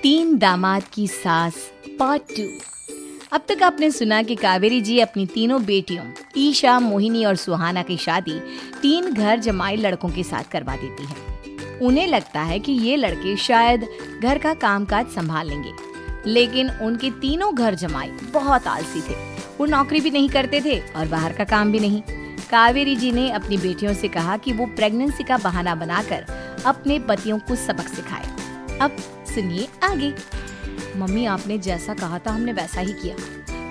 तीन दामाद की सास पार्ट 2। अब तक आपने सुना कि कावेरी जी अपनी तीनों बेटियों ईशा, मोहिनी और सुहाना की शादी तीन घर जमाई लड़कों के साथ करवा देती है। उन्हें लगता है कि ये लड़के शायद घर का कामकाज संभाल लेंगे, लेकिन उनके तीनों घर जमाई बहुत आलसी थे। वो नौकरी भी नहीं करते थे और बाहर का काम भी नहीं। कावेरी जी ने अपनी बेटियों से कहा कि वो प्रेगनेंसी का बहाना बनाकर अपने पतियों को सबक सिखाए। अब सुनिए आगे। मम्मी, आपने जैसा कहा था हमने वैसा ही किया,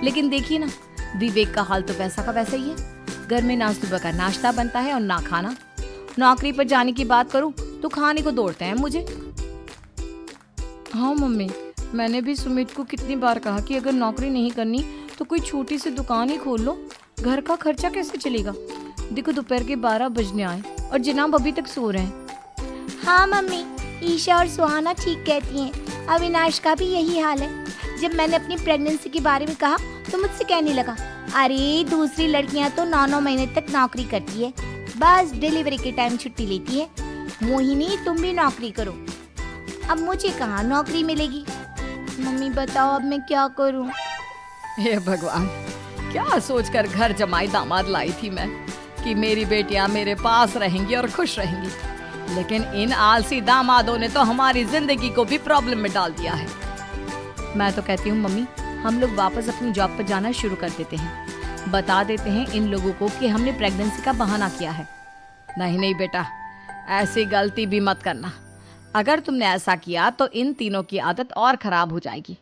लेकिन देखिए ना, विवेक का हाल तो वैसा का वैसा ही है। घर में ना सुबह का नाश्ता बनता है और ना खाना। नौकरी पर जाने की बात करूं तो खाने को दौड़ते हैं मुझे। हाँ मम्मी, मैंने भी सुमित को कितनी बार कहा कि अगर नौकरी नहीं करनी तो कोई छोटी सी दुकान ही खोल लो, घर का खर्चा कैसे चलेगा। देखो दोपहर के 12 बजने आए और जनाब अभी तक सो रहे हैं। हाँ मम्मी, ईशा और सुहाना ठीक कहती हैं। अविनाश का भी यही हाल है। जब मैंने अपनी प्रेगनेंसी के बारे में कहा तो मुझसे कहने लगा, अरे दूसरी लड़कियां तो 9-9 महीने तक नौकरी करती है, बस डिलीवरी के टाइम छुट्टी लेती है। मोहिनी, तुम भी नौकरी करो। अब मुझे कहाँ नौकरी मिलेगी। मम्मी बताओ अब मैं क्या करूँ। हे भगवान, क्या सोचकर घर जमाई दामाद लाई थी मैं कि मेरी बेटियां मेरे पास रहेंगी और खुश रहेंगी, लेकिन इन आलसी दामादों ने तो हमारी जिंदगी को भी प्रॉब्लम में डाल दिया है। मैं तो कहती हूँ मम्मी, हम लोग वापस अपनी जॉब पर जाना शुरू कर देते हैं। बता देते हैं इन लोगों को कि हमने प्रेगनेंसी का बहाना किया है। नहीं बेटा, ऐसी गलती भी मत करना। अगर तुमने ऐसा किया तो इन तीनों की आदत और खराब हो जाएगी।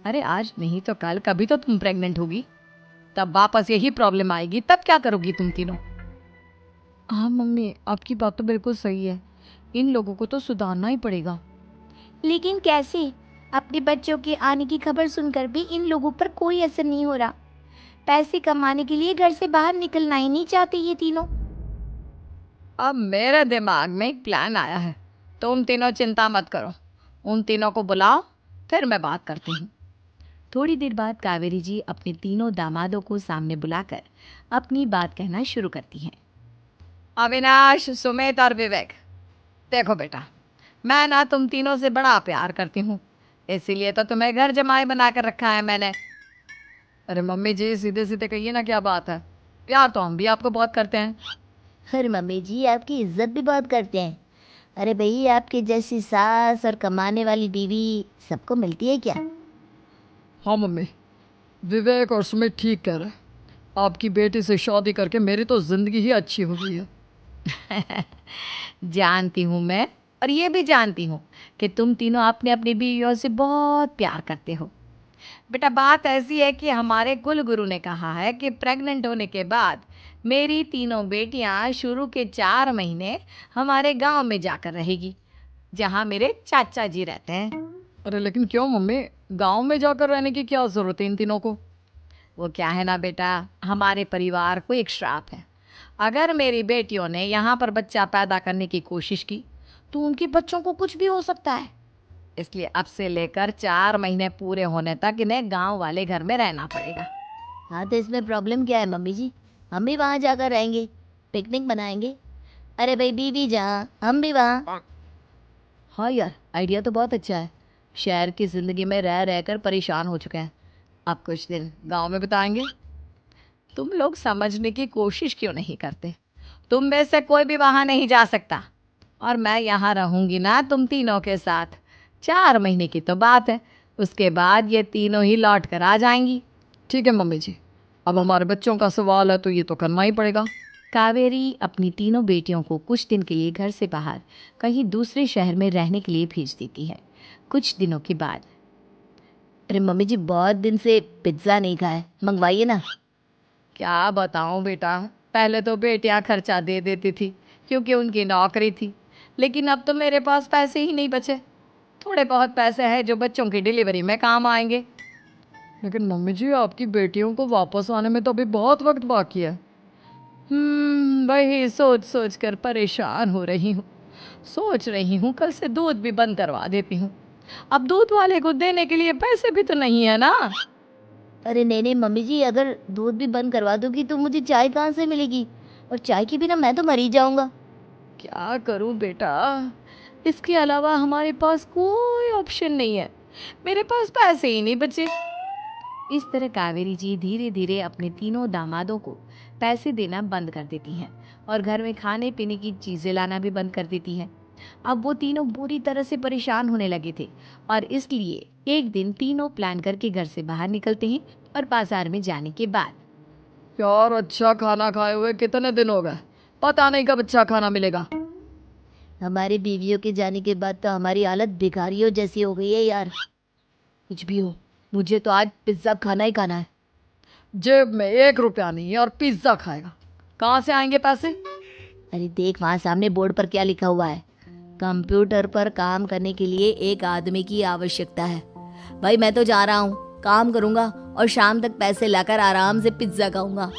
अरे आज नहीं तो कल कभी तो तुम प्रेग्नेंट होगी, तब वापस यही प्रॉब्लम आएगी। तब क्या करोगी तुम तीनों। हाँ मम्मी, आपकी बात तो बिल्कुल सही है। इन लोगों को तो सुधारना ही पड़ेगा। लेकिन कैसे? अपने बच्चों के आने की खबर सुनकर भी इन लोगों पर कोई असर नहीं हो रहा। पैसे कमाने के लिए घर से बाहर निकलना ही नहीं चाहते ये तीनों। अब मेरे दिमाग में एक प्लान आया है। तुम तीनों चिंता मत करो, उन तीनों को बुलाओ, फिर मैं बात करती हूँ। थोड़ी देर बाद कावेरी जी अपने तीनों दामादों को सामने बुलाकर अपनी बात कहना शुरू करती हैं। अविनाश, सुमित और विवेक, देखो बेटा, मैं ना तुम तीनों से बड़ा प्यार करती हूँ, इसीलिए तो तुम्हें घर जमाई बना कर रखा है मैंने। अरे मम्मी जी, सीधे सीधे कहिए ना, क्या बात है। प्यार तो हम भी आपको बहुत करते हैं। अरे मम्मी जी, आपकी इज्जत भी बहुत करते हैं। अरे भाई, आपके जैसी सास और कमाने वाली बीवी सबको मिलती है क्या? हाँ मम्मी, विवेक और सुमित ठीक कह रहे हैं। आपकी बेटी से शादी करके मेरी तो ज़िंदगी ही अच्छी हो गई है। जानती हूँ मैं, और ये भी जानती हूँ कि तुम तीनों अपने अपनी बीवियों से बहुत प्यार करते हो। बेटा, बात ऐसी है कि हमारे कुल गुरु ने कहा है कि प्रेग्नेंट होने के बाद मेरी तीनों बेटियां शुरू के 4 महीने हमारे गांव में जाकर रहेगी, जहां मेरे चाचा जी रहते हैं। अरे लेकिन क्यों मम्मी, गांव में जाकर रहने की क्या ज़रूरत है इन तीनों को। वो क्या है ना बेटा, हमारे परिवार को एक श्राप है। अगर मेरी बेटियों ने यहाँ पर बच्चा पैदा करने की कोशिश की तो उनके बच्चों को कुछ भी हो सकता है। इसलिए अब से लेकर 4 महीने पूरे होने तक इन्हें गांव वाले घर में रहना पड़ेगा। हाँ तो इसमें प्रॉब्लम क्या है मम्मी जी? हम भी वहाँ जाकर रहेंगे, पिकनिक मनाएंगे। अरे भाई, बीवी जहाँ हम भी वहाँ। हाँ यार, आइडिया तो बहुत अच्छा है। शहर की ज़िंदगी में रह रहकर परेशान हो चुके हैं, अब कुछ दिन गांव में बिताएंगे। तुम लोग समझने की कोशिश क्यों नहीं करते। तुम में से कोई भी वहाँ नहीं जा सकता, और मैं यहाँ रहूँगी ना तुम तीनों के साथ। 4 महीने की तो बात है, उसके बाद ये तीनों ही लौट कर आ जाएंगी। ठीक है मम्मी जी, अब हमारे बच्चों का सवाल है तो ये तो करना ही पड़ेगा। कावेरी अपनी तीनों बेटियों को कुछ दिन के लिए घर से बाहर कहीं दूसरे शहर में रहने के लिए भेज देती है। कुछ दिनों के बाद, अरे मम्मी जी, बहुत दिन से पिज्ज़ा नहीं खाया, मंगवाइए ना। क्या बताऊं बेटा, पहले तो बेटियां खर्चा दे देती थी क्योंकि उनकी नौकरी थी, लेकिन अब तो मेरे पास पैसे ही नहीं बचे। थोड़े बहुत पैसे हैं जो बच्चों की डिलीवरी में काम आएंगे। लेकिन मम्मी जी, आपकी बेटियों को वापस आने में तो अभी बहुत वक्त बाकी है। वही सोच सोच कर परेशान हो रही हूँ। सोच रही हूँ कल से दूध भी बंद करवा देती हूँ। अब दूध वाले को देने के लिए पैसे भी तो नहीं है ना। अरे नहीं नहीं मम्मी जी, अगर दूध भी बंद करवा दोगी तो मुझे चाय कहाँ से मिलेगी? और चाय के बिना मैं तो मर ही जाऊंगा। क्या करूँ बेटा, इसके अलावा हमारे पास कोई ऑप्शन नहीं है। मेरे पास पैसे ही नहीं बचे। इस तरह कावेरी जी धीरे धीरे अपने तीनों दामादों को पैसे देना बंद कर देती हैं और घर में खाने पीने की चीजें लाना भी बंद कर देती हैं। अब वो तीनों बुरी तरह से परेशान होने लगे थे और इसलिए एक दिन तीनों प्लान करके घर से बाहर निकलते हैं और बाजार में जाने के बाद यार अच्छा खाना खाए हुए कितने दिन हो गए, पता नहीं कब अच्छा खाना मिलेगा। हमारी बीवियों के जाने के बाद तो हमारी हालत भिखारियों जैसी हो गई है यार। कुछ भी हो, मुझे तो आज पिज्जा खाना ही खाना है। जेब में 1 रुपया नहीं है और पिज्जा खाएगा, कहाँ से आएंगे पैसे? अरे देख वहाँ सामने बोर्ड पर क्या लिखा हुआ है, कंप्यूटर पर काम करने के लिए एक आदमी की आवश्यकता है। भाई मैं तो जा रहा हूँ, काम करूँगा और शाम तक पैसे लाकर आराम से पिज्जा खाऊंगा।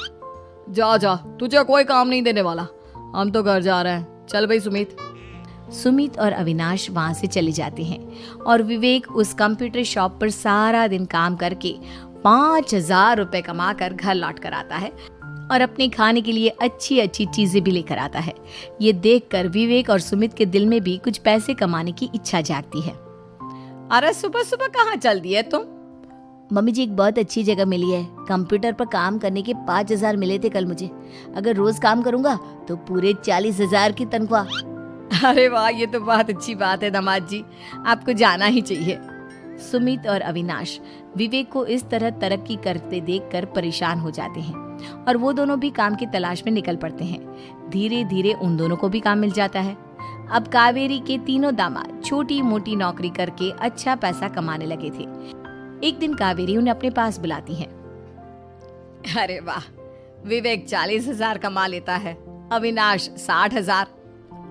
जा जा, तुझे कोई काम नहीं देने वाला, हम तो घर जा रहे हैं। चल भाई सुमित। सुमित और अविनाश वहां से चले जाते हैं और विवेक उस कंप्यूटर शॉप पर सारा दिन काम करके 5,000 रुपए कमा कर घर लौट कर आता है और अपने खाने के लिए अच्छी अच्छी चीजें भी लेकर आता है। ये देखकर विवेक और सुमित के दिल में भी कुछ पैसे कमाने की इच्छा जागती है। अरे सुबह सुबह कहाँ चल दिए तुम? मम्मी जी एक बहुत अच्छी जगह मिली है, कंप्यूटर पर काम करने के 5,000 मिले थे कल मुझे। अगर रोज काम करूंगा तो पूरे 40,000 की तनख्वाह। अरे वाह, ये तो बहुत अच्छी बात है दामाद जी, आपको जाना ही चाहिए। सुमित और अविनाश विवेक को इस तरह तरक्की करते देखकर परेशान हो जाते हैं और वो दोनों भी काम की तलाश में निकल पड़ते हैं। धीरे धीरे उन दोनों को भी काम मिल जाता है। अब कावेरी के तीनों दामाद छोटी मोटी नौकरी करके अच्छा पैसा कमाने लगे थे। एक दिन कावेरी उन्हें अपने पास बुलाती है। अरे वाह, विवेक 40,000 कमा लेता है, अविनाश 60,000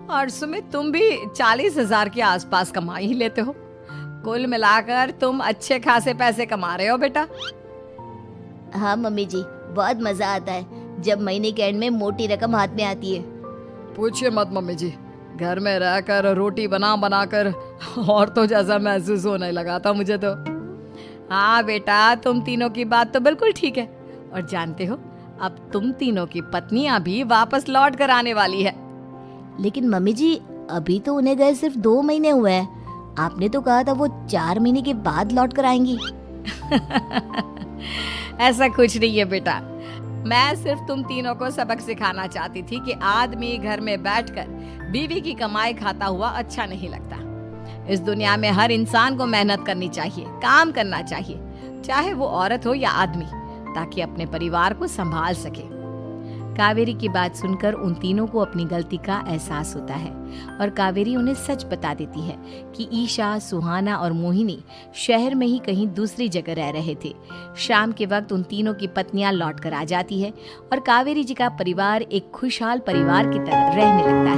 और सुमित तुम भी 40,000 के आसपास कमा ही लेते हो। कुल मिलाकर तुम अच्छे खासे पैसे कमा रहे हो बेटा। हाँ मम्मी जी, बहुत मजा आता है जब महीने के एंड में मोटी रकम हाथ में आती है। पूछिए मत मम्मी जी, घर में रहकर रोटी बना बना कर और तो जैसा महसूस होने लगा था मुझे तो। हाँ बेटा, तुम तीनों की बात तो बिल्कुल ठीक है और जानते हो अब तुम तीनों की पत्नियां भी वापस लौट कर आने वाली है। लेकिन मम्मी जी अभी तो उन्हें गए सिर्फ 2 महीने हुए हैं, आपने तो कहा था वो 4 महीने के बाद लौट कर आएंगी। ऐसा कुछ नहीं है बेटा, मैं सिर्फ तुम तीनों को सबक सिखाना चाहती थी कि आदमी घर में बैठकर बीवी की कमाई खाता हुआ अच्छा नहीं लगता। इस दुनिया में हर इंसान को मेहनत करनी चाहिए, काम करना चाहिए, चाहे वो औरत हो या आदमी, ताकि अपने परिवार को संभाल सके। कावेरी की बात सुनकर उन तीनों को अपनी गलती का एहसास होता है और कावेरी उन्हें सच बता देती है कि ईशा, सुहाना और मोहिनी शहर में ही कहीं दूसरी जगह रह रहे थे। शाम के वक्त उन तीनों की पत्नियां लौट कर आ जाती है और कावेरी जी का परिवार एक खुशहाल परिवार की तरह रहने लगता है।